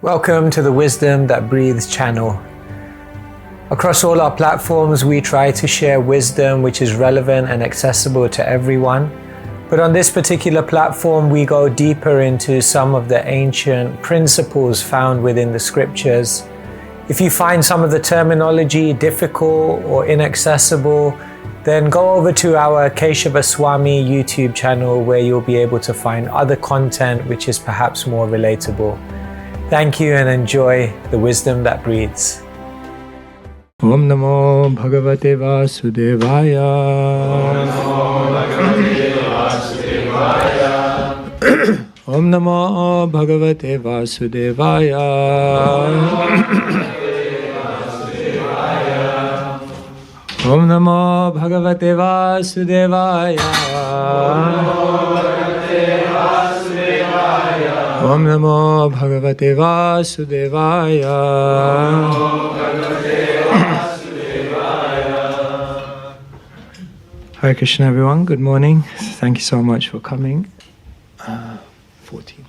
Welcome to the Wisdom That Breathes channel. Across all our platforms, we try to share wisdom which is relevant and accessible to everyone. But on this particular platform, we go deeper into some of the ancient principles found within the scriptures. If you find some of the terminology difficult or inaccessible, then go over to our Keshava Swami YouTube channel where you'll be able to find other content which is perhaps more relatable. Thank you and enjoy the wisdom that breathes. Om Namo Bhagavate Vasudevaya. Om Namo Bhagavate Vasudevaya. Om Namo Bhagavate Vasudevaya. Om Namo Bhagavate Vasudevaya. Hare Krishna everyone, good morning. Thank you so much for coming. 14.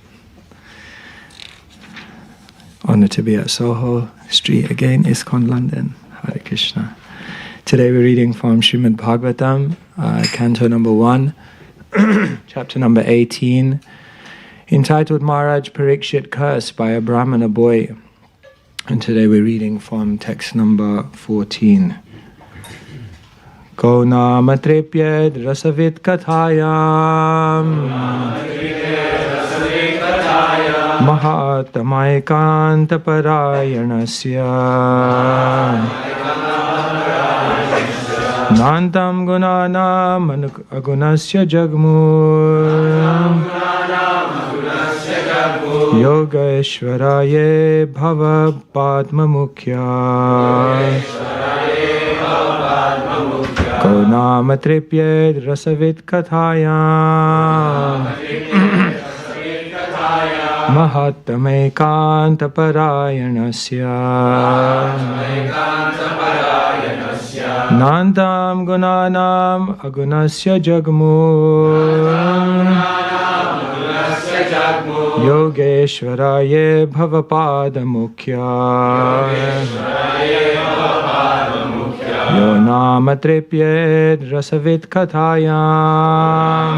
Honor to be at Soho Street again, ISKCON London. Hare Krishna. Today we're reading from Srimad Bhagavatam, Canto number 1, chapter number 18, entitled Maharaj Parikshit Cursed by a Brahmana Boy. And today we're reading from text number 14. Ko nama tripyed rasavit kathayam Mahatamaikanta parayanasya Nantam gunanam agunasya jagmur Yogeshwaraye bhava padma mukhya Ko nama tripyed rasavit kathayam Mahatamaikanta parayanasya Nantam gunanam agunasya jagmur Yogeshwaraye bhavapada mukhya Yo nama tripyed rasavit kathayam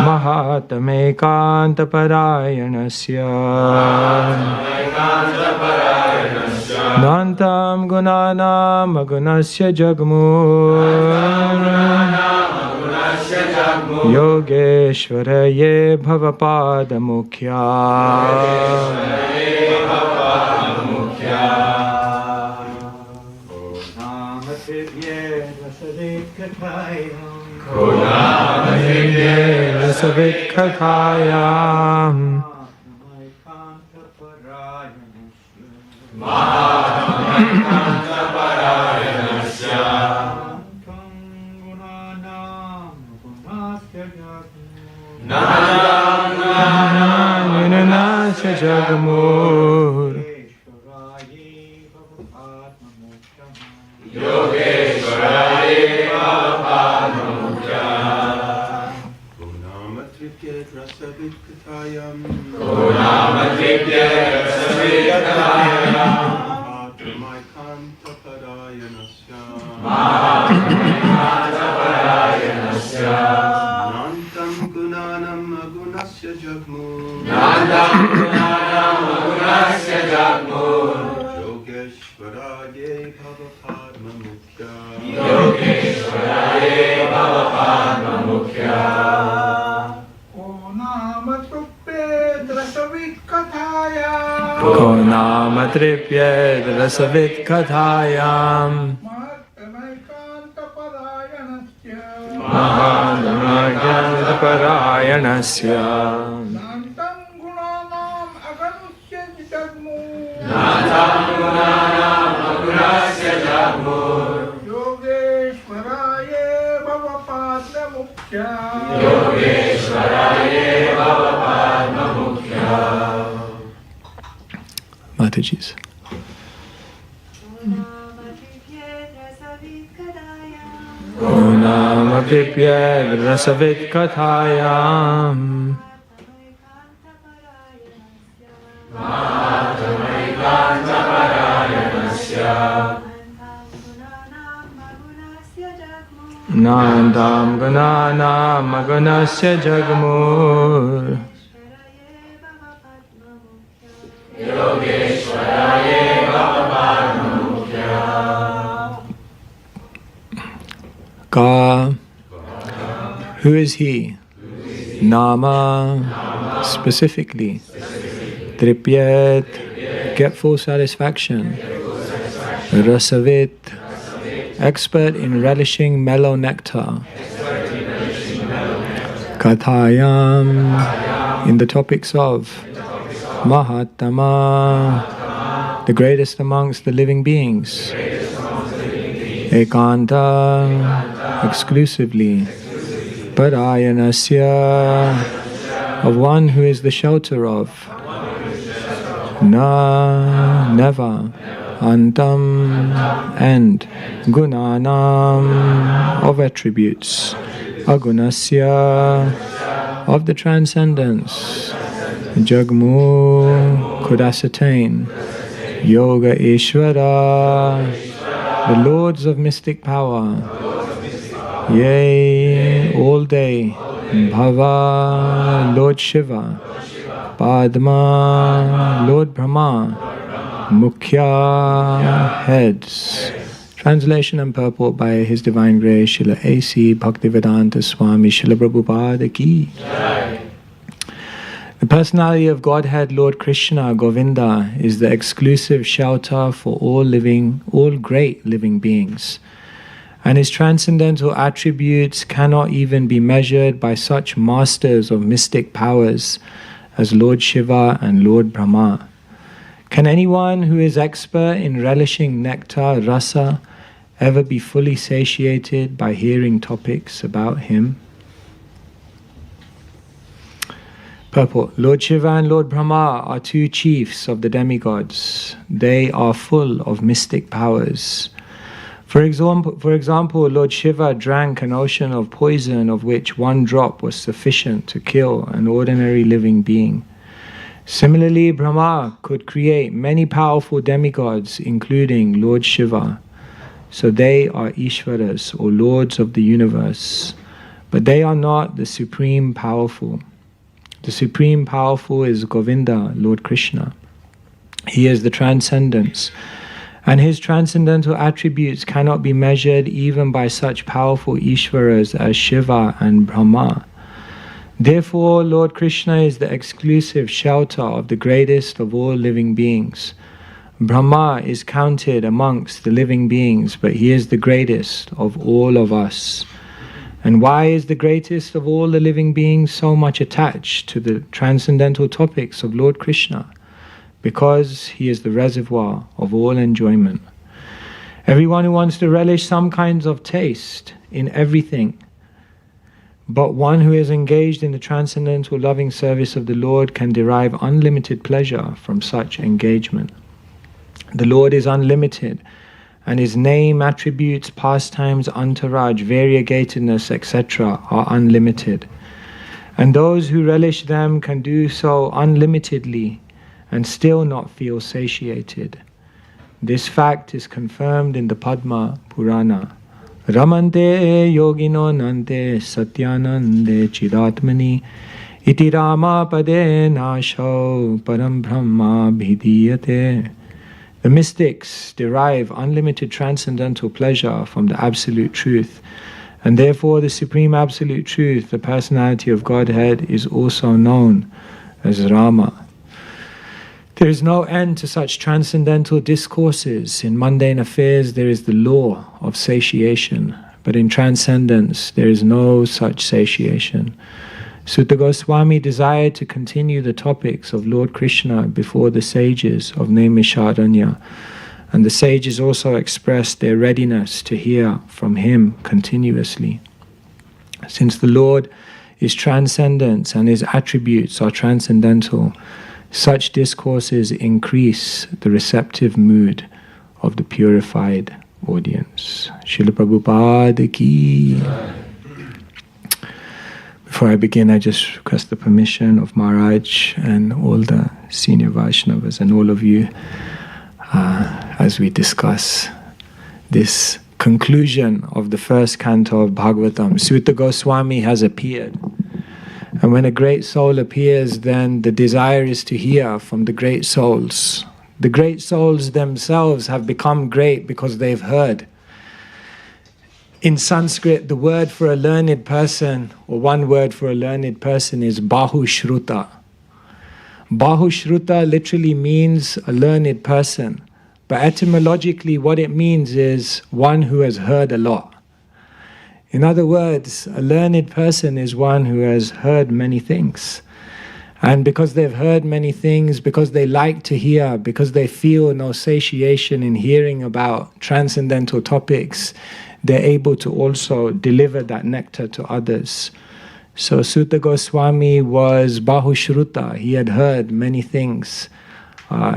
Mahatamaikanta parayanasya Nantam gunanam agunasya jagmur Yogeshwaraye bhavapada mukhya Rasavit kathayam Mahatamaikanta parayanasya Nananasya jagmur Yogeshwaraye bhavapada mukhya Ko nama tripyed rasavit kathayam Mahatamaikanta parayanasya Nantam gunanam agunasya jagmur Yogeshwaraye bhavapada mukhya Ko nama tripyed rasavit kathayam Mahatamaikanta parayanasya Nantam gunanam agunasya jagmur Yogeshwaraye bhavapada mukhya Mataji's. Nama Vipyed Rasavit Kathayam Nandam Gunana Magunasya Jagmur Ka. Who is he? Nama, specifically. Tripyat, get full satisfaction. Rasavit, expert in relishing mellow nectar. Kathayam, in the topics of Mahatama, the greatest amongst the living beings. Ekanta, exclusively. Parayanasya, of one who is the shelter of. Na, never. Antam, end. Gunanam, of attributes. Agunasya, of the transcendence. Jagmu, could ascertain. Yoga Ishvara, the lords of mystic power. Yea, all day. Bhava, Lord Shiva. Padma, Lord Brahma. Mukhya, heads. Translation and purport by His Divine Grace Srila A.C. Bhaktivedanta Swami Srila Prabhupada Ki. The personality of Godhead Lord Krishna, Govinda, is the exclusive shelter for all great living beings. And His transcendental attributes cannot even be measured by such masters of mystic powers as Lord Shiva and Lord Brahma. Can anyone who is expert in relishing nectar, rasa, ever be fully satiated by hearing topics about Him? Purport. Lord Shiva and Lord Brahma are two chiefs of the demigods. They are full of mystic powers. For example, Lord Shiva drank an ocean of poison of which one drop was sufficient to kill an ordinary living being. Similarly, Brahma could create many powerful demigods, including Lord Shiva. So they are Ishvaras, or lords of the universe. But they are not the supreme powerful. The supreme powerful is Govinda, Lord Krishna. He is the transcendence. And His transcendental attributes cannot be measured even by such powerful Ishvaras as Shiva and Brahma. Therefore, Lord Krishna is the exclusive shelter of the greatest of all living beings. Brahma is counted amongst the living beings, but he is the greatest of all of us. And why is the greatest of all the living beings so much attached to the transcendental topics of Lord Krishna? Because he is the reservoir of all enjoyment. Everyone who wants to relish some kinds of taste in everything, but one who is engaged in the transcendental loving service of the Lord can derive unlimited pleasure from such engagement. The Lord is unlimited, and His name, attributes, pastimes, entourage, variegatedness, etc. are unlimited. And those who relish them can do so unlimitedly and still not feel satiated. This fact is confirmed in the Padma Purana. Ramante yogino nante satyanande chidatmani iti rama pade nasho param brahma bhidiyate. The mystics derive unlimited transcendental pleasure from the Absolute Truth, and therefore the Supreme Absolute Truth, the personality of Godhead, is also known as Rama. There is no end to such transcendental discourses. In mundane affairs there is the law of satiation, but in transcendence there is no such satiation. Sutta Goswami desired to continue the topics of Lord Krishna before the sages of Naimisharanya, and the sages also expressed their readiness to hear from him continuously. Since the Lord is transcendence and His attributes are transcendental, such discourses increase the receptive mood of the purified audience. Srila Prabhupada Ki. Before I begin, I just request the permission of Maharaj and all the senior Vaishnavas, and all of you as we discuss this conclusion of the first canto of Bhagavatam. Suta Goswami has appeared. And when a great soul appears, then the desire is to hear from the great souls. The great souls themselves have become great because they've heard. In Sanskrit, the word for a learned person, or one word for a learned person, is Bahushruta. Bahushruta literally means a learned person. But etymologically, what it means is one who has heard a lot. In other words, a learned person is one who has heard many things. And because they've heard many things, because they like to hear, because they feel no satiation in hearing about transcendental topics, they're able to also deliver that nectar to others. So Suta Goswami was Bahushruta. He had heard many things.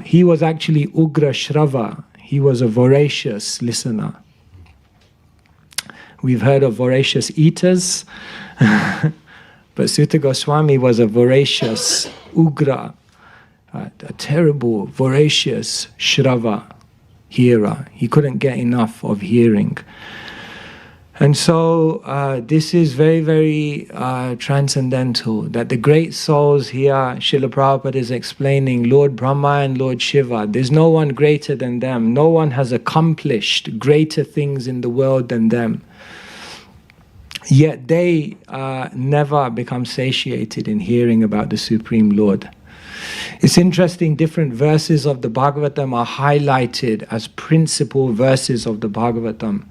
He was actually Ugra Shrava. He was a voracious listener. We've heard of voracious eaters, but Suta Goswami was a voracious Ugra, a terrible, voracious Shrava, hearer. He couldn't get enough of hearing. And so this is very, very transcendental, that the great souls here, Srila Prabhupada is explaining, Lord Brahma and Lord Shiva, there's no one greater than them. No one has accomplished greater things in the world than them. Yet they never become satiated in hearing about the Supreme Lord. It's interesting, different verses of the Bhagavatam are highlighted as principal verses of the Bhagavatam.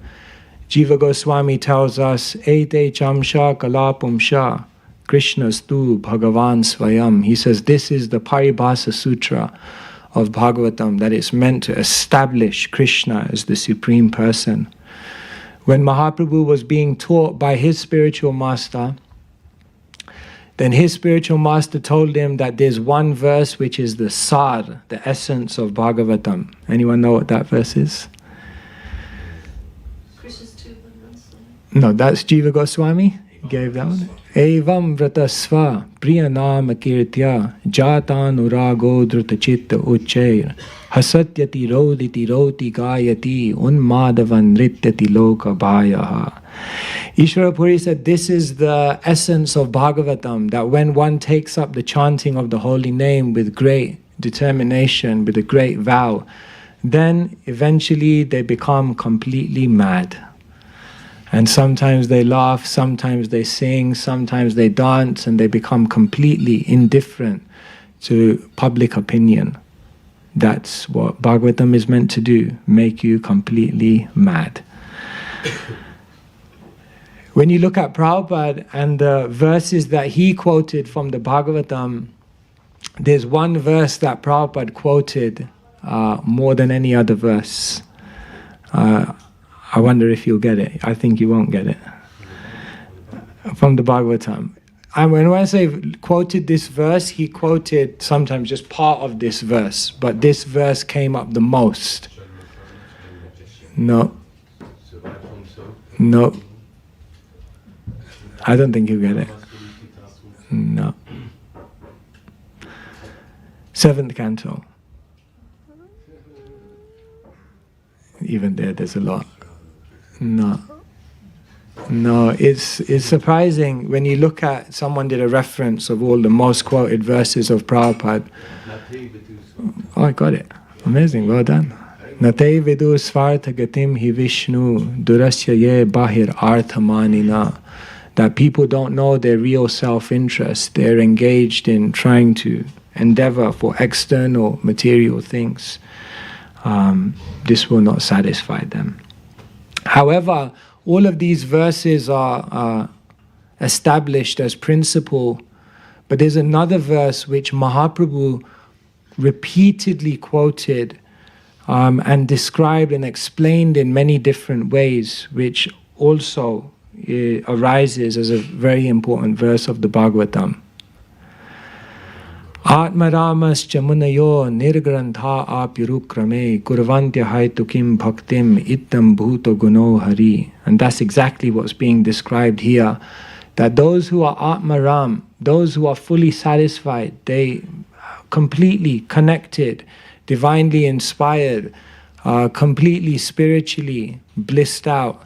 Jiva Goswami tells us, Ete chamsha kalapumsha Krishnastu Bhagavan Svayam. He says this is the Paribhasa Sutra of Bhagavatam, that it's meant to establish Krishna as the Supreme Person. When Mahaprabhu was being taught by his spiritual master, then his spiritual master told him that there's one verse which is the sar, the essence of Bhagavatam. Anyone know what that verse is? No, that's Jiva Goswami. He gave that one. Evam vratasva priyanama kirtya jatan urago drutachitta uchair hasatyati roditi roti gayati unmadavan nrityati loka bhayaha. Ishvara Puri said this is the essence of Bhagavatam, that when one takes up the chanting of the holy name with great determination, with a great vow, then eventually they become completely mad. And sometimes they laugh, sometimes they sing, sometimes they dance, and they become completely indifferent to public opinion. That's what Bhagavatam is meant to do, make you completely mad. When you look at Prabhupada and the verses that he quoted from the Bhagavatam, there's one verse that Prabhupada quoted more than any other verse. I wonder if you'll get it. I think you won't get it. From the Bhagavatam. And when I say quoted this verse, he quoted sometimes just part of this verse, but this verse came up the most. No. No. I don't think you'll get it. No. 7th canto. Even there's a lot. No. No, it's surprising when you look at, someone did a reference of all the most quoted verses of Prabhupada. Oh, I got it. Amazing, well done. Nate vidu svartha gatim hi Vishnu durasya ye bahir arthamanina. That people don't know their real self-interest. They're engaged in trying to endeavor for external material things. This will not satisfy them. However, all of these verses are established as principle, but there's another verse which Mahaprabhu repeatedly quoted and described and explained in many different ways, which also arises as a very important verse of the Bhagavatam. Atmaramas chamunayo nirgrantha apyurukrame kurvantya haitukim bhaktim ittam bhuto guno hari. And that's exactly what's being described here. That those who are Atmaram, those who are fully satisfied, they completely connected, divinely inspired, completely spiritually blissed out,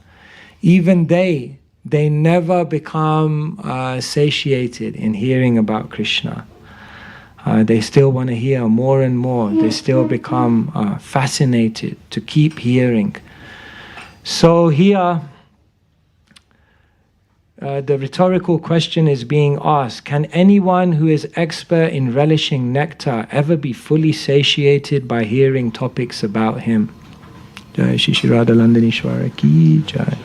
even they never become satiated in hearing about Krishna. They still want to hear more and more. They still become fascinated to keep hearing. So here, the rhetorical question is being asked, can anyone who is expert in relishing nectar ever be fully satiated by hearing topics about him? Jai Shri Shri Radha Landanishwara ki jai.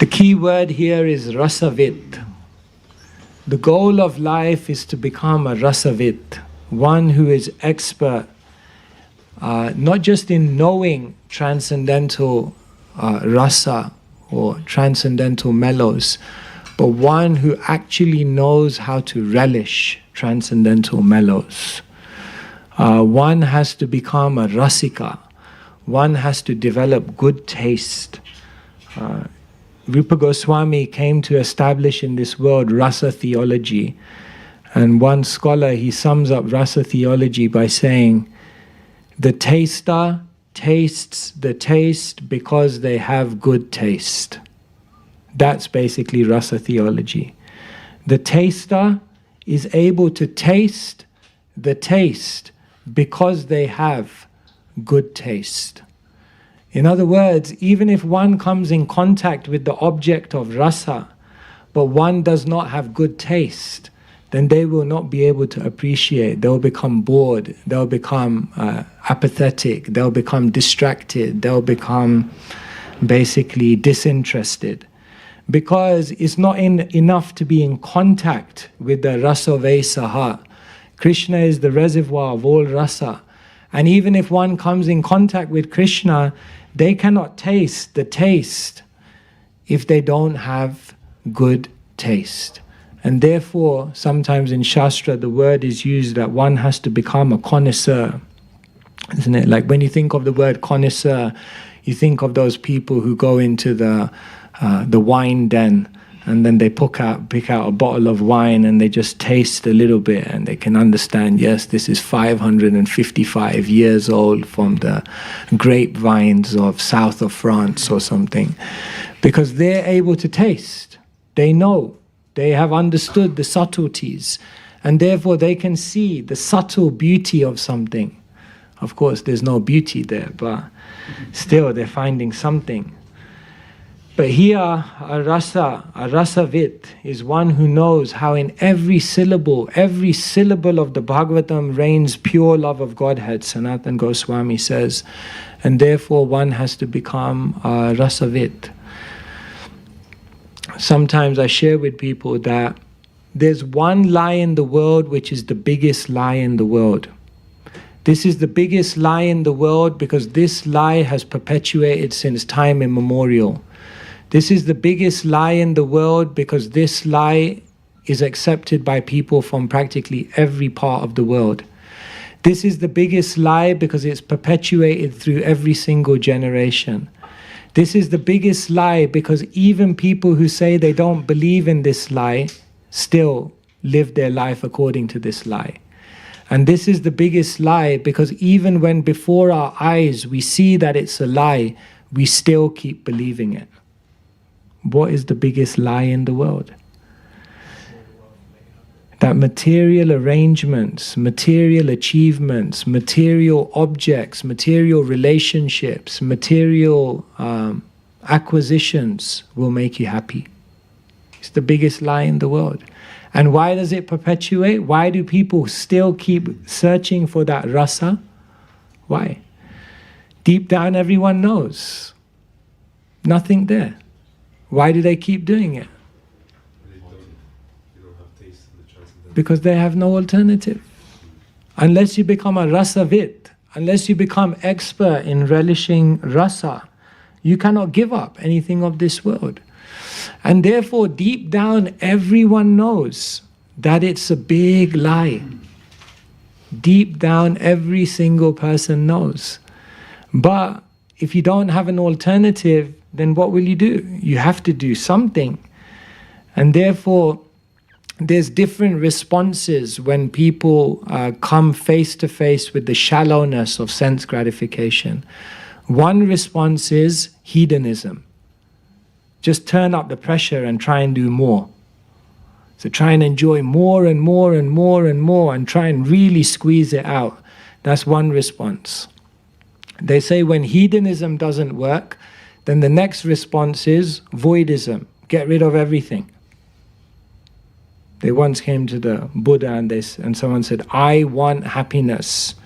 The key word here is rasavit. The goal of life is to become a rasavit, one who is expert, not just in knowing transcendental rasa or transcendental mellows, but one who actually knows how to relish transcendental mellows. One has to become a rasika. One has to develop good taste. Rupa Goswami came to establish in this world rasa theology. And one scholar, he sums up rasa theology by saying, the taster tastes the taste because they have good taste. That's basically rasa theology. The taster is able to taste the taste because they have good taste. In other words, even if one comes in contact with the object of rasa, but one does not have good taste, then they will not be able to appreciate. They'll become bored, they'll become apathetic, they'll become distracted, they'll become basically disinterested. Because it's not enough to be in contact with the rasave saha. Krishna is the reservoir of all rasa. And even if one comes in contact with Krishna, they cannot taste the taste if they don't have good taste. And therefore, sometimes in Shastra, the word is used that one has to become a connoisseur. Isn't it? Like when you think of the word connoisseur, you think of those people who go into the wine den, and then they pick out a bottle of wine and they just taste a little bit and they can understand, yes, this is 555 years old from the grapevines of south of France or something. Because they're able to taste. They know. They have understood the subtleties. And therefore they can see the subtle beauty of something. Of course, there's no beauty there, but still they're finding something. But here, a rasavit, is one who knows how in every syllable of the Bhagavatam reigns pure love of Godhead, Sanatana Goswami says. And therefore one has to become a rasavit. Sometimes I share with people that there's one lie in the world which is the biggest lie in the world. This is the biggest lie in the world because this lie has perpetuated since time immemorial. This is the biggest lie in the world because this lie is accepted by people from practically every part of the world. This is the biggest lie because it's perpetuated through every single generation. This is the biggest lie because even people who say they don't believe in this lie still live their life according to this lie. And this is the biggest lie because even when before our eyes we see that it's a lie, we still keep believing it. What is the biggest lie in the world? That material arrangements, material achievements, material objects, material relationships, material acquisitions will make you happy. It's the biggest lie in the world. And why does it perpetuate? Why do people still keep searching for that rasa? Why? Deep down everyone knows. Nothing there. Why do they keep doing it? Because they have no alternative. Unless you become a rasavit, unless you become expert in relishing rasa, you cannot give up anything of this world. And therefore, deep down, everyone knows that it's a big lie. Deep down, every single person knows. But if you don't have an alternative, then what will you do? You have to do something. And therefore, there's different responses when people come face to face with the shallowness of sense gratification. One response is hedonism. Just turn up the pressure and try and do more. So try and enjoy more and more and more and more and try and really squeeze it out. That's one response. They say when hedonism doesn't work, then the next response is voidism. Get rid of everything. They once came to the Buddha and someone said, I want happiness.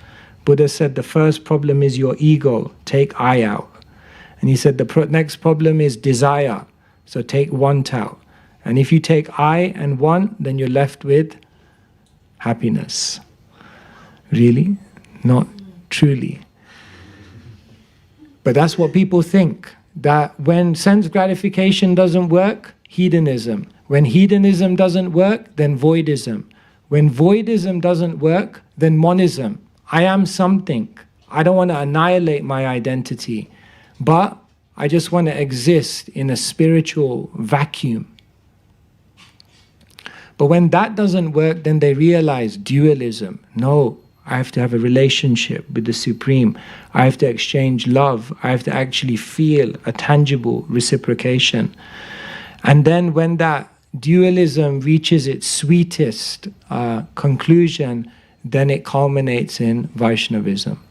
Buddha said, the first problem is your ego. Take I out. And he said, the next problem is desire. So take want out. And if you take I and want, then you're left with happiness. Really? Not truly. But that's what people think. That when sense gratification doesn't work, hedonism. When hedonism doesn't work, then voidism. When voidism doesn't work, then monism. I am something. I don't want to annihilate my identity, but I just want to exist in a spiritual vacuum. But when that doesn't work, then they realize dualism. No, I have to have a relationship with the Supreme. I have to exchange love. I have to actually feel a tangible reciprocation. And then when that dualism reaches its sweetest conclusion, then it culminates in Vaishnavism.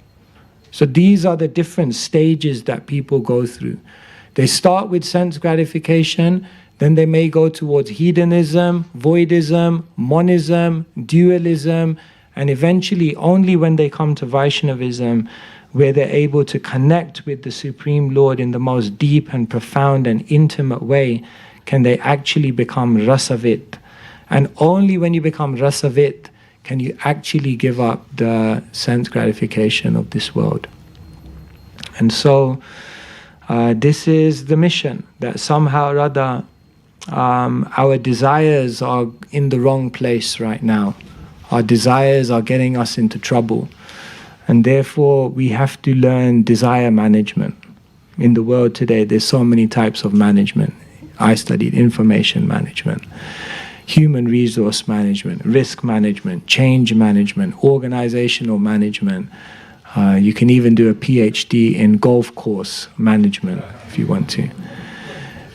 So these are the different stages that people go through. They start with sense gratification, then they may go towards hedonism, voidism, monism, dualism, and eventually only when they come to Vaishnavism, where they're able to connect with the Supreme Lord in the most deep and profound and intimate way, can they actually become rasavit. And only when you become rasavit can you actually give up the sense gratification of this world. And so this is the mission, that somehow or other our desires are in the wrong place right now. Our desires are getting us into trouble. And therefore we have to learn desire management. In the world today, there's so many types of management. I studied information management, human resource management, risk management, change management, organizational management. You can even do a PhD in golf course management if you want to.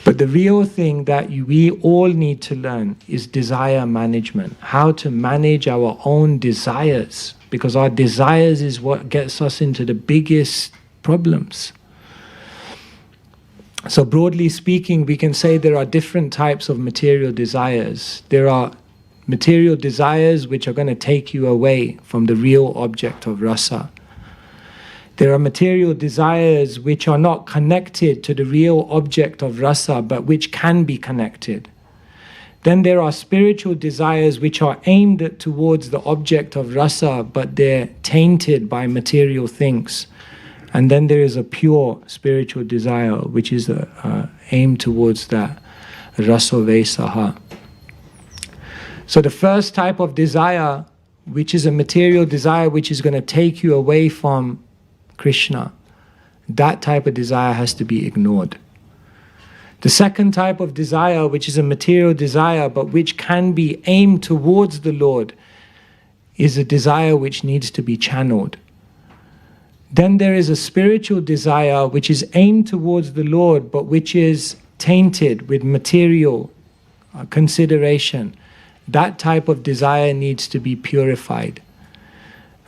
But the real thing that we all need to learn is desire management, how to manage our own desires, because our desires is what gets us into the biggest problems. So broadly speaking, we can say there are different types of material desires. There are material desires which are going to take you away from the real object of rasa. There are material desires which are not connected to the real object of rasa, but which can be connected. Then there are spiritual desires which are aimed towards the object of rasa, but they're tainted by material things. And then there is a pure spiritual desire which is aimed towards that rasovesaha. So the first type of desire, which is a material desire which is going to take you away from Krishna, that type of desire has to be ignored. The second type of desire, which is a material desire but which can be aimed towards the Lord, is a desire which needs to be channeled. Then there is a spiritual desire which is aimed towards the Lord but which is tainted with material consideration. That type of desire needs to be purified.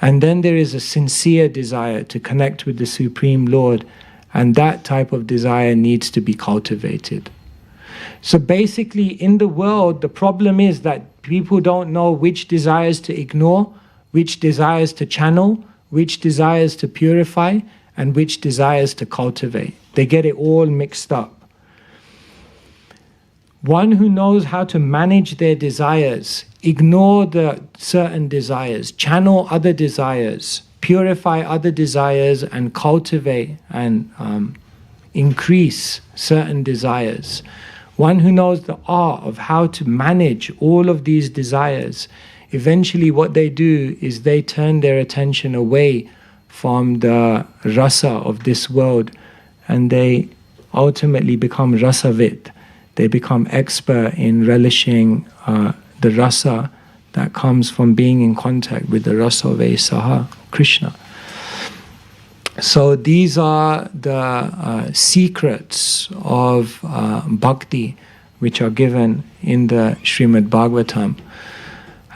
And then there is a sincere desire to connect with the Supreme Lord, and that type of desire needs to be cultivated. So basically in the world, the problem is that people don't know which desires to ignore, which desires to channel, which desires to purify, and which desires to cultivate. They get it all mixed up. One who knows how to manage their desires, ignore the certain desires, channel other desires, purify other desires, and cultivate and increase certain desires. One who knows the art of how to manage all of these desires, eventually what they do is they turn their attention away from the rasa of this world, and they ultimately become rasavit. They become expert in relishing the rasa that comes from being in contact with the rasa vesaha, Krishna. So these are the secrets of bhakti which are given in the Srimad Bhagavatam.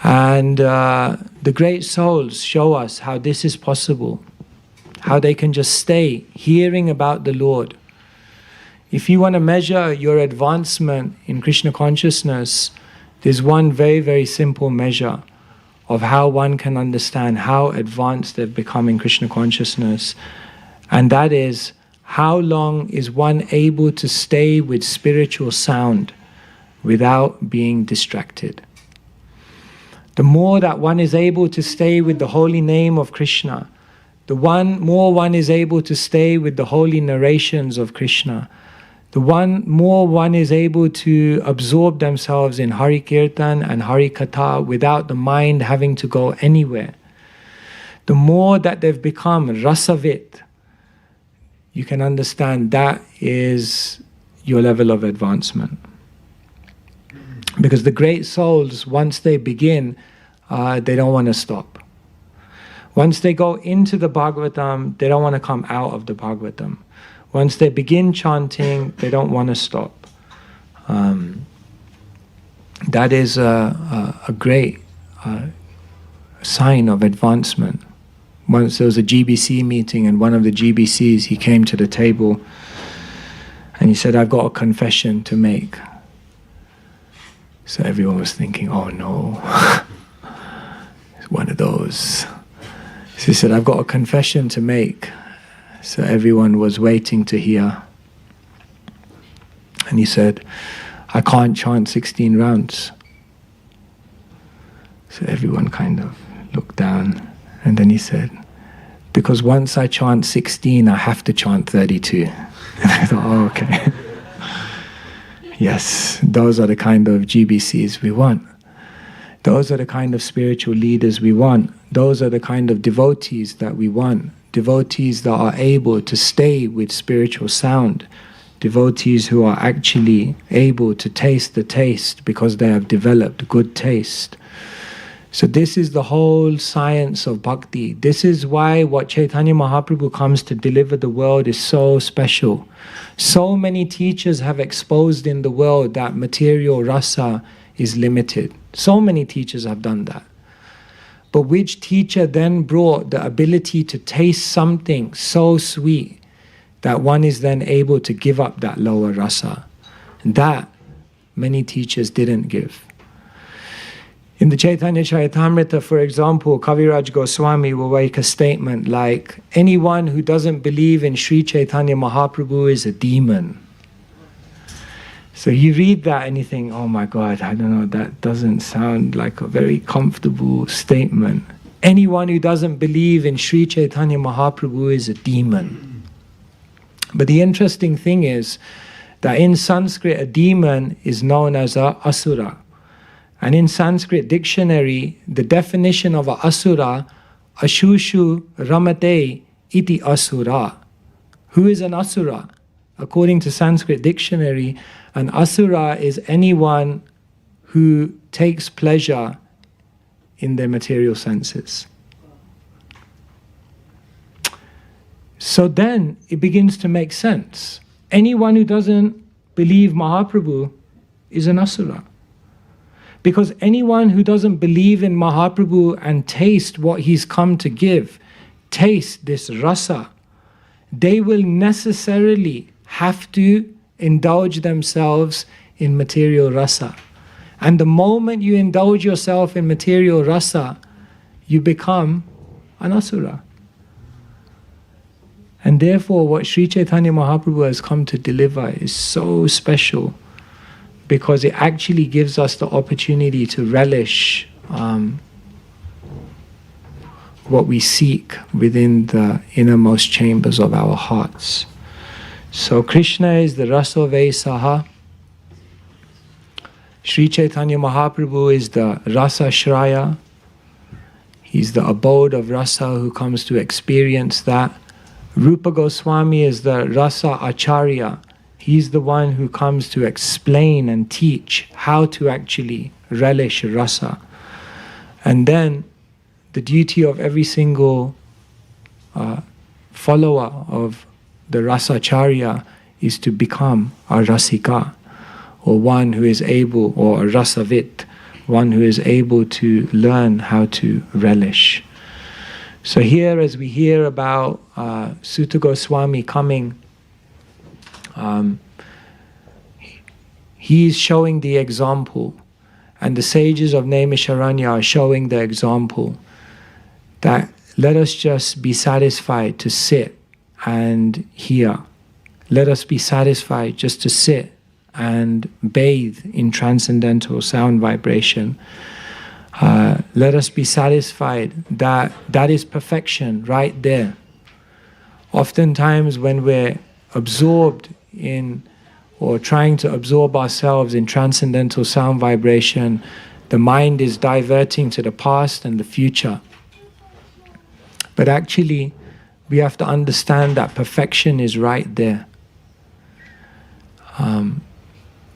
And the great souls show us how this is possible, how they can just stay hearing about the Lord. If you want to measure your advancement in Krishna consciousness, there's one very, very simple measure of how one can understand how advanced they've become in Krishna consciousness. And that is, how long is one able to stay with spiritual sound without being distracted? The more that one is able to stay with the holy name of Krishna, the more one is able to stay with the holy narrations of Krishna, the more one is able to absorb themselves in Hari Kirtan and Hari Katha without the mind having to go anywhere. The more that they've become rasavit, you can understand that is your level of advancement. Because the great souls, once they begin, they don't want to stop. Once they go into the Bhagavatam, they don't want to come out of the Bhagavatam. Once they begin chanting, they don't want to stop. That is a great sign of advancement. Once there was a GBC meeting, and one of the GBCs, he came to the table and he said, "I've got a confession to make." So everyone was thinking, "Oh no, it's one of those." So he said, "I've got a confession to make." So everyone was waiting to hear. And he said, "I can't chant 16 rounds." So everyone kind of looked down. And then he said, "Because once I chant 16, I have to chant 32. And I thought, oh, okay. Yes, those are the kind of GBCs we want. Those are the kind of spiritual leaders we want. Those are the kind of devotees that we want. Devotees that are able to stay with spiritual sound. Devotees who are actually able to taste the taste because they have developed good taste. So this is the whole science of bhakti. This is why what Chaitanya Mahaprabhu comes to deliver the world is so special. So many teachers have exposed in the world that material rasa is limited. So many teachers have done that. But which teacher then brought the ability to taste something so sweet that one is then able to give up that lower rasa? And that many teachers didn't give. In the Chaitanya Charitamrita, for example, Kaviraj Goswami will make a statement like, anyone who doesn't believe in Sri Chaitanya Mahaprabhu is a demon. So you read that and you think, oh my God, I don't know, that doesn't sound like a very comfortable statement. Anyone who doesn't believe in Sri Chaitanya Mahaprabhu is a demon. But the interesting thing is that in Sanskrit, a demon is known as a asura. And in Sanskrit dictionary, the definition of a asura, ashushu ramate iti asura. Who is an asura? According to Sanskrit dictionary, an asura is anyone who takes pleasure in their material senses. So then it begins to make sense. Anyone who doesn't believe Mahaprabhu is an asura. Because anyone who doesn't believe in Mahaprabhu and taste what he's come to give, taste this rasa, they will necessarily have to indulge themselves in material rasa. And the moment you indulge yourself in material rasa, you become an asura. And therefore what Sri Chaitanya Mahaprabhu has come to deliver is so special, because it actually gives us the opportunity to relish what we seek within the innermost chambers of our hearts. So Krishna is the Rasa Vesaha. Sri Chaitanya Mahaprabhu is the Rasa Shraya. He's the abode of rasa who comes to experience that. Rupa Goswami is the Rasa Acharya. He's the one who comes to explain and teach how to actually relish rasa. And then the duty of every single follower of the rasacharya is to become a rasika, or one who is able, or a rasavit, one who is able to learn how to relish. So here, as we hear about Sutta Goswami coming, he is showing the example, and the sages of Naimisharanya are showing the example that let us just be satisfied to sit and hear. Let us be satisfied just to sit and bathe in transcendental sound vibration. Let us be satisfied that that is perfection right there. Oftentimes when we're absorbed in, or trying to absorb ourselves in transcendental sound vibration, the mind is diverting to the past and the future. But actually, we have to understand that perfection is right there.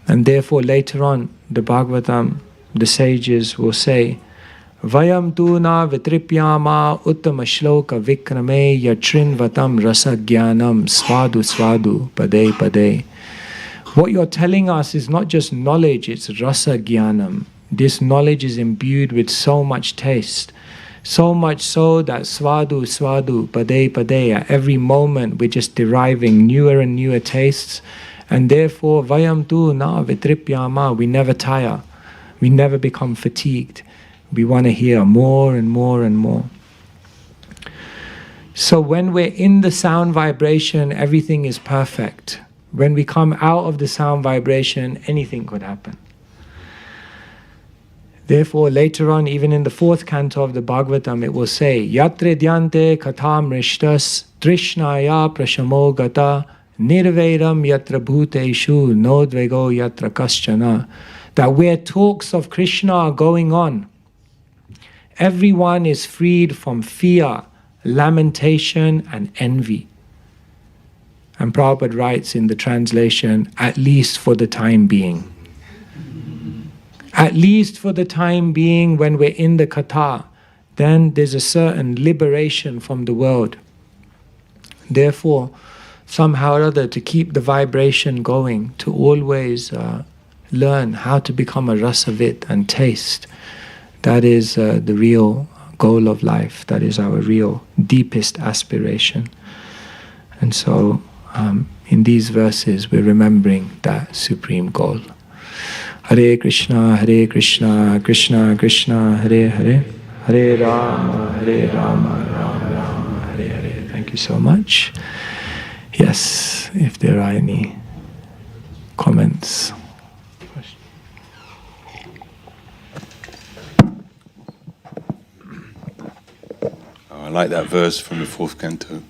And therefore later on, the Bhagavatam, the sages will say, Vayam tu na vitripyama uttama shloka vikrame yatrin vatam rasa jnanam svadu svadu pade pade. What you're telling us is not just knowledge, it's rasa jnanam. This knowledge is imbued with so much taste. So much so that svadu svadu pade pade, at every moment we're just deriving newer and newer tastes. And therefore, vayam tu na vitripyama, we never tire, we never become fatigued. We want to hear more and more and more. So when we're in the sound vibration, everything is perfect. When we come out of the sound vibration, anything could happen. Therefore, later on, even in the 4th canto of the Bhagavatam, it will say, Yatre dhyante katham rishtas trishnaya prashamo gata nirvairam yatra bhuteshu nodvego yatra kaschana. That where talks of Krishna are going on, everyone is freed from fear, lamentation and envy. And Prabhupada writes in the translation, at least for the time being. At least for the time being, when we're in the katha, then there's a certain liberation from the world. Therefore, somehow or other, to keep the vibration going, to always learn how to become a rasavit and taste, that is the real goal of life. That is our real deepest aspiration. And so, in these verses, we're remembering that supreme goal. Hare Krishna, Krishna Krishna, Hare Hare, Hare Rama, Rama Rama, Hare Hare. Thank you so much. Yes, if there are any comments. I like that verse from the 4th canto.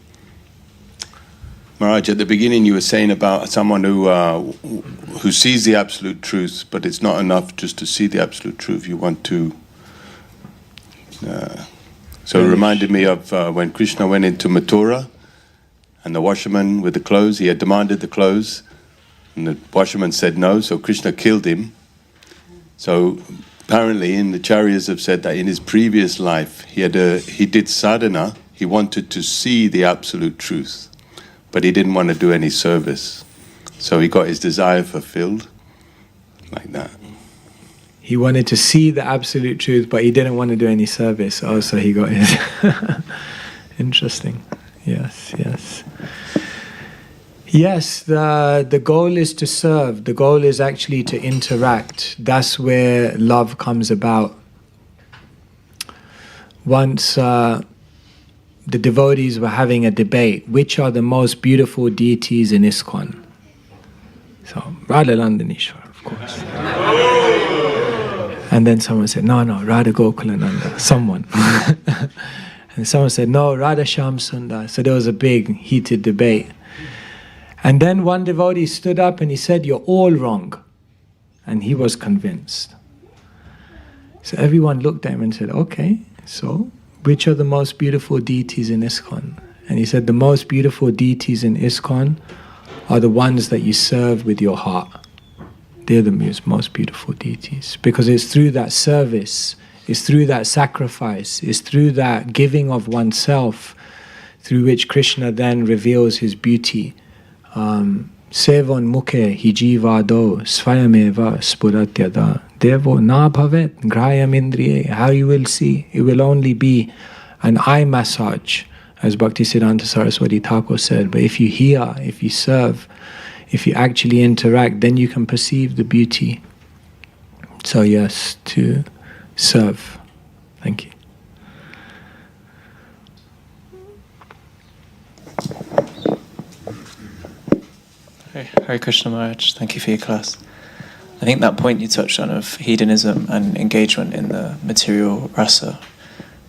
Maharaj, at the beginning you were saying about someone who sees the absolute truth, but it's not enough just to see the absolute truth. You want to... so it reminded me of when Krishna went into Mathura, and the washerman with the clothes, he had demanded the clothes, and the washerman said no, so Krishna killed him. So apparently in the Charyas have said that in his previous life he did sadhana, he wanted to see the absolute truth, but he didn't want to do any service. So he got his desire fulfilled, like that. He wanted to see the absolute truth, but he didn't want to do any service. Oh, so he got his... Interesting. Yes, yes. Yes, the goal is to serve. The goal is actually to interact. That's where love comes about. Once the devotees were having a debate, which are the most beautiful deities in ISKCON? So, Radha Landanishwar, of course. And then someone said, no, Radha Gokulananda, someone. And someone said, no, Radha Shyam Sundar. So there was a big, heated debate. And then one devotee stood up and he said, you're all wrong. And he was convinced. So everyone looked at him and said, okay, so which are the most beautiful deities in ISKCON? And he said, the most beautiful deities in ISKCON are the ones that you serve with your heart. They're the most beautiful deities, because it's through that service, it's through that sacrifice, it's through that giving of oneself, through which Krishna then reveals his beauty. Sevon mukhe hijivado svayameva spuratyada devo na bhavet grayam indriye. How you will see, it will only be an eye massage, as Bhaktisiddhanta Saraswati Thakur said. But if you hear, if you serve, if you actually interact, then you can perceive the beauty. So yes, to serve. Thank you. Hare Krishna Maharaj, thank you for your class. I think that point you touched on of hedonism and engagement in the material rasa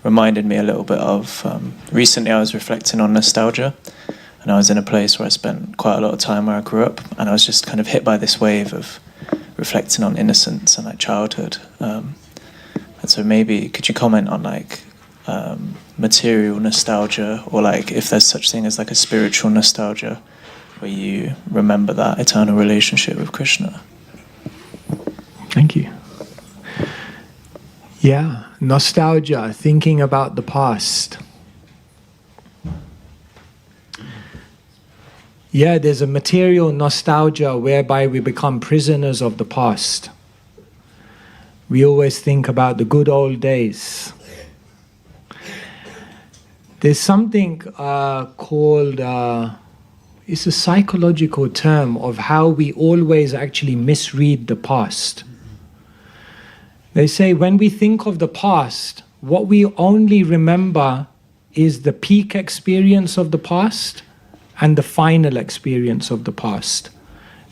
reminded me a little bit of, recently I was reflecting on nostalgia, and I was in a place where I spent quite a lot of time where I grew up, and I was just kind of hit by this wave of reflecting on innocence and like childhood. And so maybe could you comment on like material nostalgia, or like if there's such thing as like a spiritual nostalgia where you remember that eternal relationship with Krishna? Thank you. Yeah, nostalgia, thinking about the past. Yeah, there's a material nostalgia whereby we become prisoners of the past. We always think about the good old days. There's something called, it's a psychological term of how we always actually misread the past. They say when we think of the past, what we only remember is the peak experience of the past and the final experience of the past.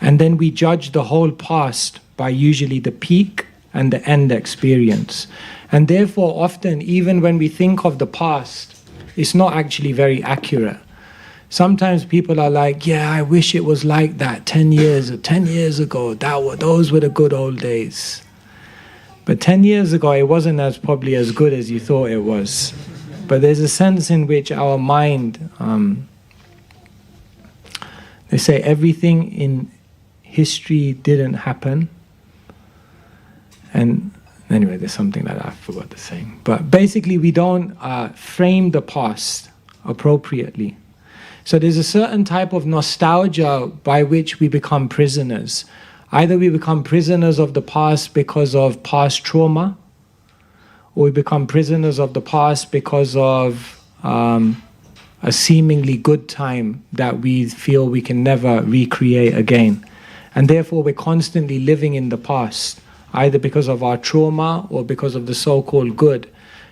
And then we judge the whole past by usually the peak and the end experience. And therefore, often, even when we think of the past, it's not actually very accurate. Sometimes people are like, yeah, I wish it was like that 10 years ago. Those were the good old days. But 10 years ago, it wasn't probably as good as you thought it was. But there's a sense in which our mind, they say everything in history didn't happen. And anyway, there's something that I forgot the saying. But basically, we don't frame the past appropriately. So there's a certain type of nostalgia by which we become prisoners. Either we become prisoners of the past because of past trauma, or we become prisoners of the past because of a seemingly good time that we feel we can never recreate again. And therefore we're constantly living in the past, either because of our trauma or because of the so-called good.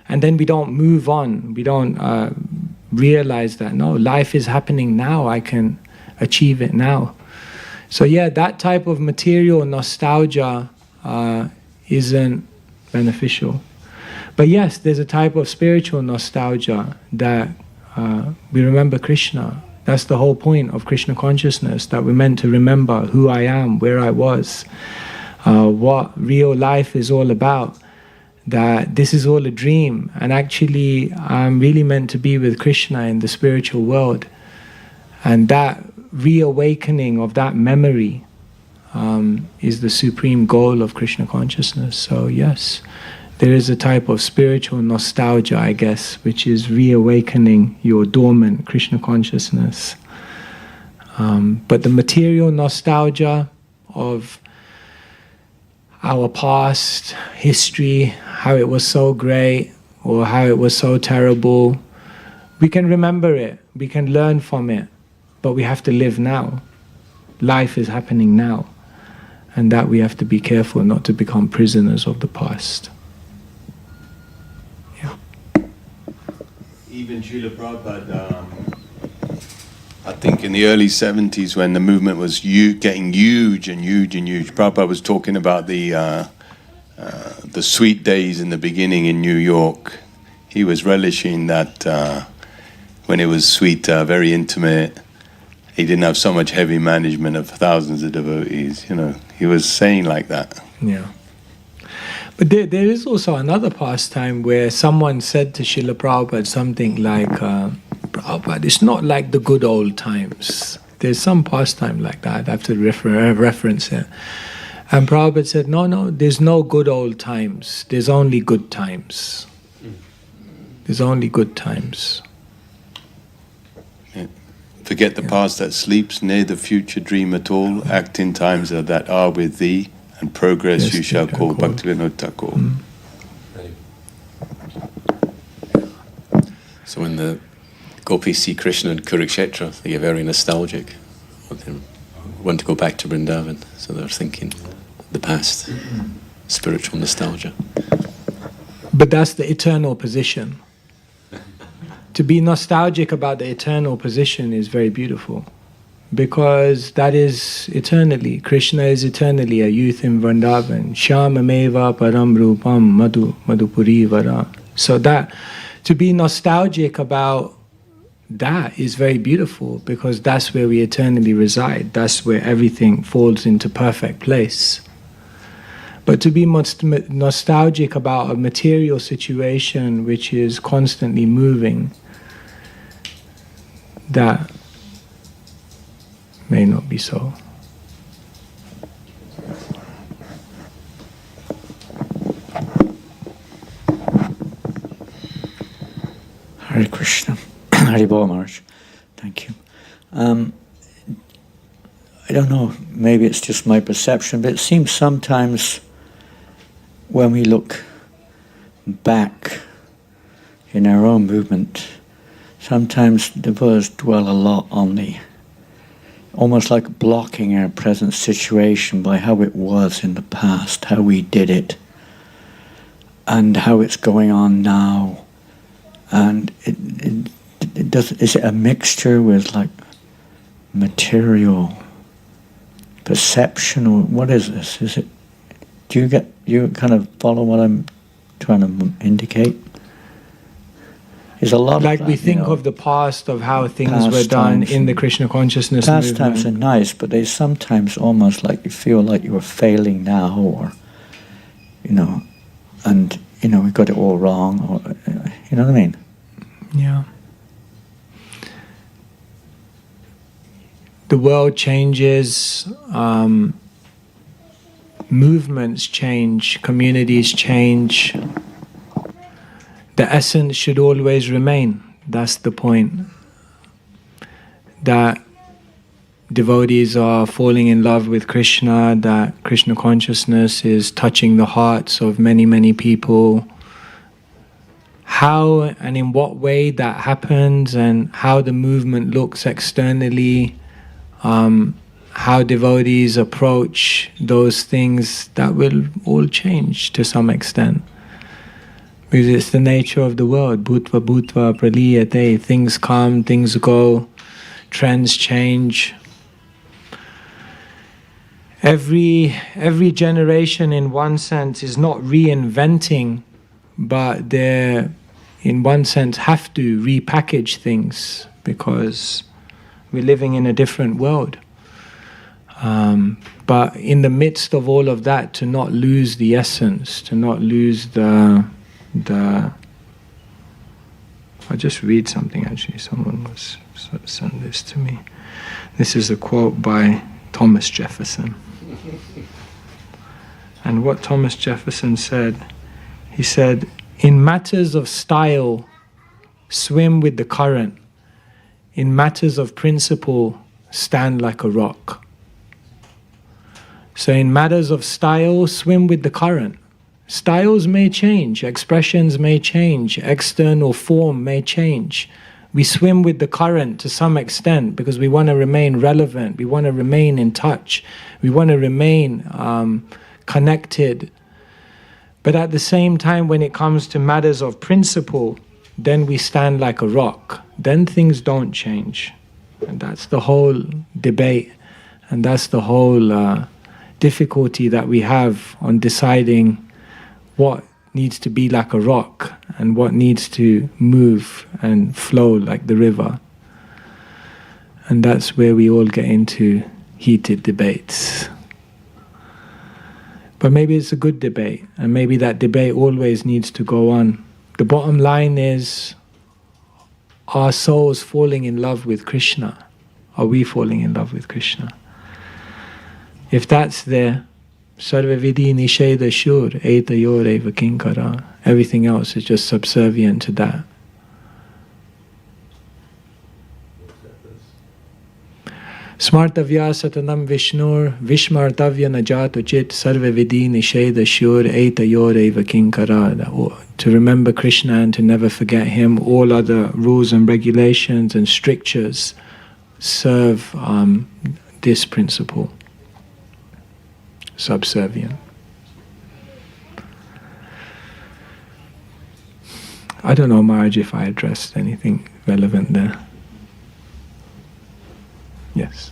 And then we don't move on. We don't realize that, no, life is happening now. I can achieve it now. So yeah, that type of material nostalgia isn't beneficial. But yes, there's a type of spiritual nostalgia that we remember Krishna. That's the whole point of Krishna consciousness, that we're meant to remember who I am, where I was, what real life is all about, that this is all a dream, and actually I'm really meant to be with Krishna in the spiritual world. And that reawakening of that memory is the supreme goal of Krishna consciousness. So yes, there is a type of spiritual nostalgia, I guess, which is reawakening your dormant Krishna consciousness. But the material nostalgia of our past history, how it was so great or how it was so terrible, we can remember it, we can learn from it, but we have to live now. Life is happening now, and that we have to be careful not to become prisoners of the past. Yeah. Even Srila Prabhupada, I think in the early 70s when the movement was getting huge, Prabhupada was talking about the sweet days in the beginning in New York. He was relishing that when it was sweet, very intimate. He didn't have so much heavy management of thousands of devotees, He was saying like that. Yeah. But there is also another pastime where someone said to Srila Prabhupada something like, Prabhupada, it's not like the good old times. There's some pastime like that. I'd have to reference it. And Prabhupada said, no, there's no good old times. There's only good times. There's only good times. Yeah. Forget the past that sleeps, ne'er the future dream at all. Act in times that are with thee, and progress Yes, you shall call. call. Bhaktivinoda Thakur. So when the gopis see Krishna in Kurukshetra, they get very nostalgic. They want to go back to Vrindavan, so they're thinking the past, spiritual nostalgia. But that's the eternal position. To be nostalgic about the eternal position is very beautiful, because that is eternally. Krishna is eternally a youth in Vrindavan. Shyamameva param rupam madhupuri vara. So that, to be nostalgic about that is very beautiful, because that's where we eternally reside. That's where everything falls into perfect place. But to be nostalgic about a material situation which is constantly moving, that may not be so. Hare Krishna. Hare Bol Maharaj. Thank you. I don't know, maybe it's just my perception, but it seems sometimes when we look back in our own movement, sometimes devotees dwell a lot on the, almost like blocking our present situation by how it was in the past, how we did it, and how it's going on now. And is it a mixture with like material perception, or what is this? Is it? Do you kind of follow what I'm trying to indicate? There's a lot like of that, we think of the past, of how things were done pastimes in the Krishna consciousness pastimes are movement. nice, but they sometimes almost like you feel like you are failing now, or and we got it all wrong, or you know what I mean? Yeah. The world changes, movements change, communities change. The essence should always remain. That's the point. That devotees are falling in love with Krishna, that Krishna consciousness is touching the hearts of many, many people. How and in what way that happens, and how the movement looks externally, how devotees approach those things, that will all change to some extent. Because it's the nature of the world. Bhutva bhutva praliyate. Things come, things go, trends change. Every generation in one sense is not reinventing, but they in one sense have to repackage things, because we're living in a different world. But in the midst of all of that, to not lose the essence, to not lose the I'll just read something actually. Someone was sent this to me. This is a quote by Thomas Jefferson. And what Thomas Jefferson said, he said, "In matters of style, swim with the current. In matters of principle, stand like a rock." So in matters of style, swim with the current. Styles may change, expressions may change, external form may change. We swim with the current to some extent because we want to remain relevant, we want to remain in touch, we want to remain connected. But at the same time, when it comes to matters of principle, then we stand like a rock. Then things don't change. And that's the whole debate, and that's the whole difficulty that we have on deciding what needs to be like a rock and what needs to move and flow like the river. And that's where we all get into heated debates. But maybe it's a good debate, and maybe that debate always needs to go on. The bottom line is, are souls falling in love with Krishna? Are we falling in love with Krishna? If that's there, sarva vidhi nisheda shur etayor eva kinkara. Everything else is just subservient to that. Smartavya satanam vishnur vishmartavya najat uchit sarva vidhi nisheda shur etayor eva kinkara. To remember Krishna and to never forget him, all other rules and regulations and strictures serve this principle, subservient. I don't know, Maharaj, if I addressed anything relevant there. Yes.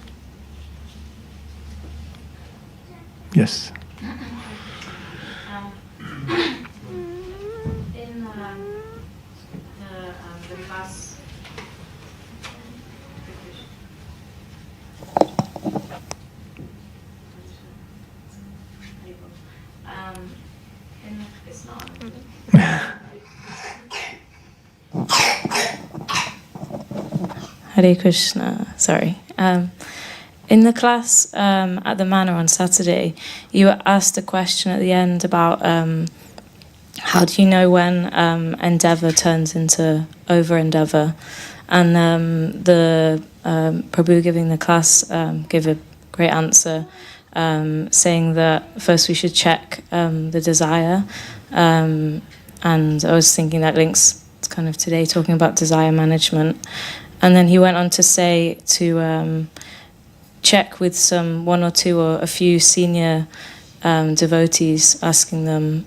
Yes. In the class, it's not. Hare Krishna. Sorry. In the class at the manor on Saturday, you were asked a question at the end about how do you know when endeavour turns into over-endeavour? And the Prabhu giving the class gave a great answer, saying that first we should check the desire. And I was thinking that links kind of today, talking about desire management. And then he went on to say to check with one or two or a few senior devotees, asking them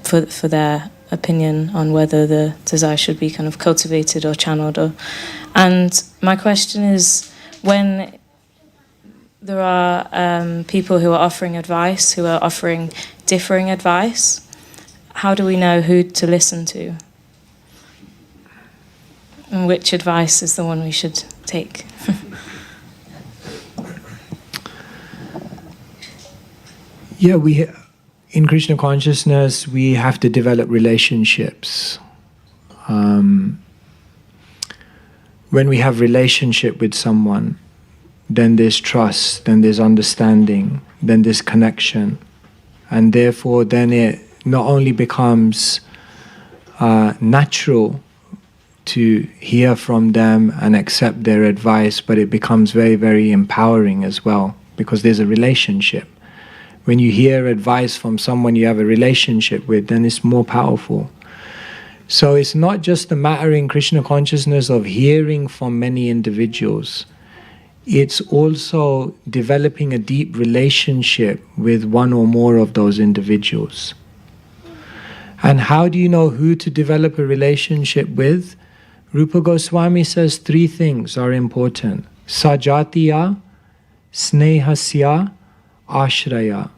for their opinion on whether the desire should be kind of cultivated or channeled. And my question is, when there are people who are offering advice, who are offering differing advice, how do we know who to listen to? And which advice is the one we should take? Yeah, in Krishna consciousness, we have to develop relationships. When we have relationship with someone, then there's trust, then there's understanding, then there's connection. And therefore, then it not only becomes natural to hear from them and accept their advice, but it becomes very, very empowering as well, because there's a relationship. When you hear advice from someone you have a relationship with, then it's more powerful. So it's not just a matter in Krishna consciousness of hearing from many individuals. It's also developing a deep relationship with one or more of those individuals. And how do you know who to develop a relationship with? Rupa Goswami says 3 things are important. Sajatiya, snehasya, ashraya.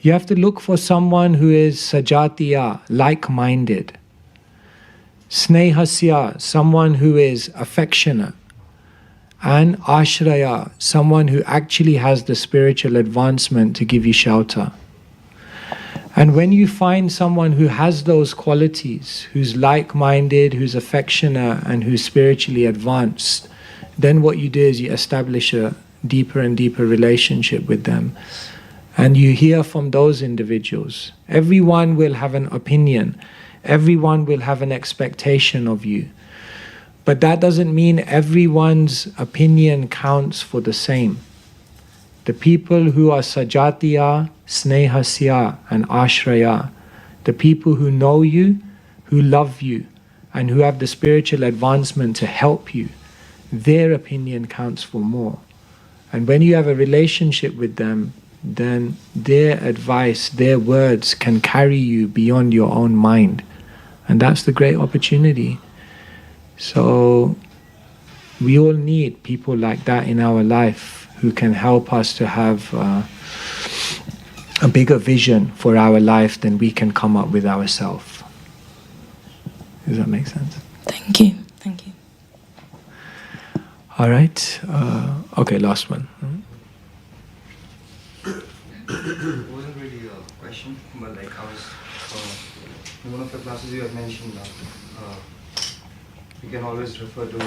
You have to look for someone who is sajatiya, like-minded. Snehasya, someone who is affectionate. And ashraya, someone who actually has the spiritual advancement to give you shelter. And when you find someone who has those qualities, who's like-minded, who's affectionate, and who's spiritually advanced, then what you do is you establish a deeper and deeper relationship with them. And you hear from those individuals. Everyone will have an opinion. Everyone will have an expectation of you. But that doesn't mean everyone's opinion counts for the same. The people who are sajatiya, snehasya, and ashraya, the people who know you, who love you, and who have the spiritual advancement to help you, their opinion counts for more. And when you have a relationship with them, then their advice, their words can carry you beyond your own mind. And that's the great opportunity. So we all need people like that in our life who can help us to have a bigger vision for our life than we can come up with ourselves. Does that make sense? Thank you. Thank you. All right. Okay, last one. It wasn't really a question, but like I was, in one of the classes you have mentioned that we can always refer to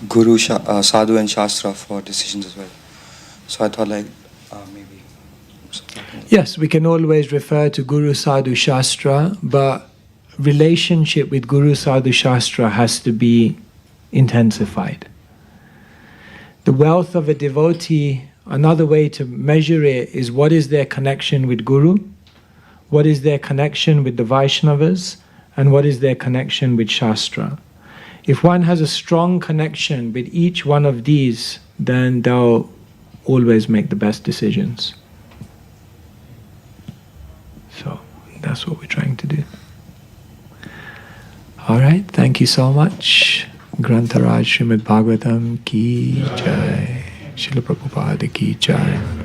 Guru, Sadhu and Shastra for decisions as well. So I thought maybe. Yes, we can always refer to Guru, Sadhu, Shastra, but relationship with Guru, Sadhu, Shastra has to be intensified. The wealth of a devotee, another way to measure it is what is their connection with Guru, what is their connection with the Vaishnavas, and what is their connection with Shastra. If one has a strong connection with each one of these, then they'll always make the best decisions. So that's what we're trying to do. All right, thank you so much. Grantharaj Srimad Bhagavatam ki jai. Srila Prabhupada ki jai.